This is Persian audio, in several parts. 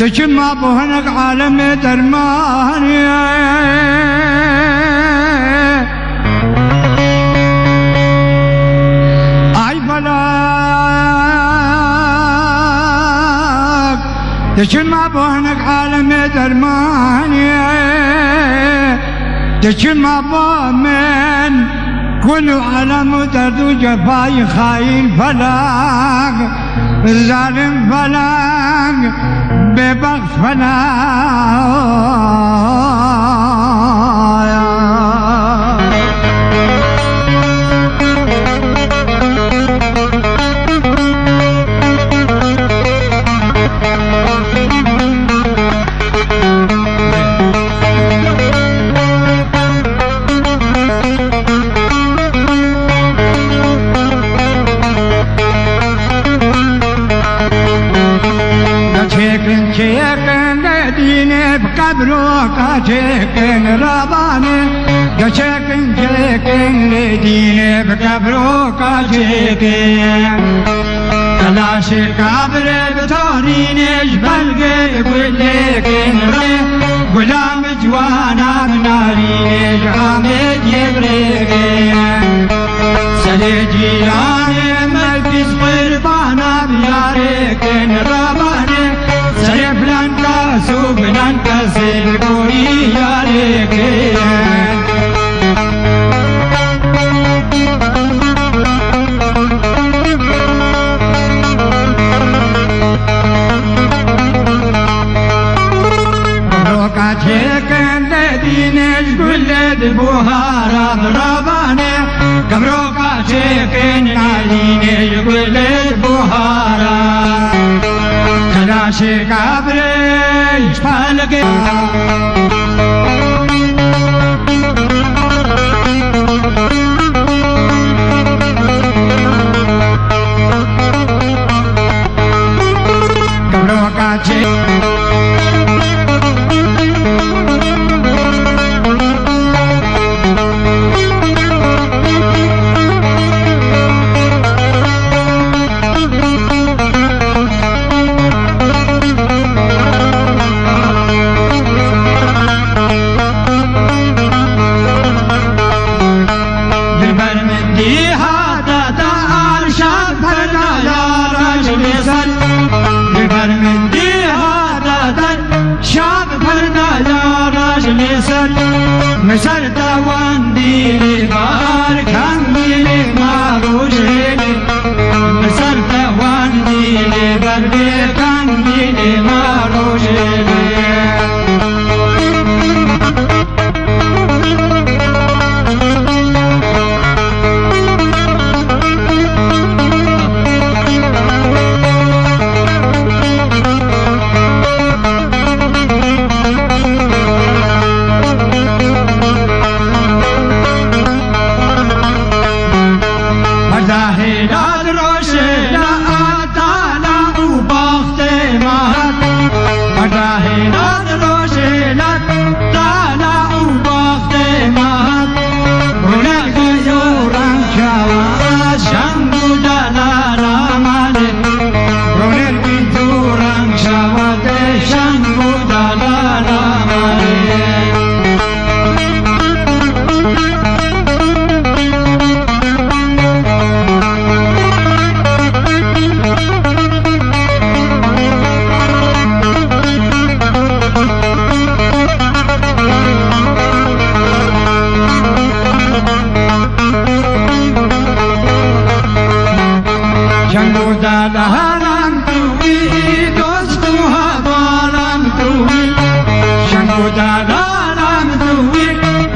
تجمع بهنك عالم درماني اي بلاك تجمع بهنك عالم درماني تجمع بمن كل عالم درد وجفاي خاين فلاك الظالم فلاك ببغض فلاك بقبرك جيكن رباني جيكن لديني بقبرك جيكن تلاشي قبر بتوريني جبلقي قلقن غلام جوانا بناريني جامد يبرقن سلي جيراني ملبس قربانا بياركن رباني سرب لنكا سوب لنكا سيبوري ياركين بروكا جيكن لدينش قلد بوهارا براباني كبروكا جيكن لدينش قلد بوهارا تلاشي قبرش فالقي قبروكا مثل دواندی بار کندی ماروشی مثل دواندی بار کندی ماروشی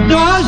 دوست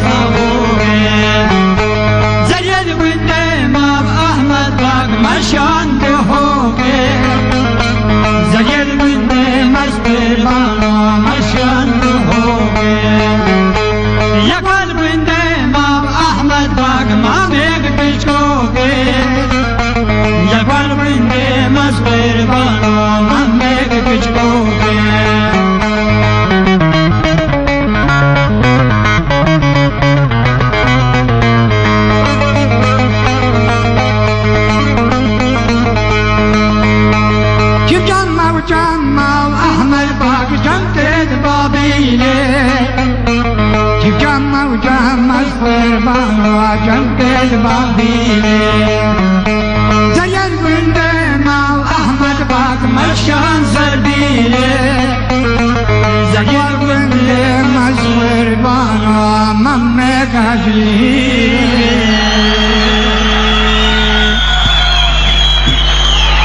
زبوره زید بنده ماب احمد باق مشان دهوبه زید بنده مزبر بانا مشان دهوبه یکل بنده ماب احمد باق ما بیگ کشکوبه یکل بنده مزبر بانا ما بیگ کشکوبه جمال أحمد باق جمتد بابيلي جمال وجمال فربان جمتد بابيلي زين من دمال أحمد باق مشان زربيلي زين من دمال فربان ممك عجلي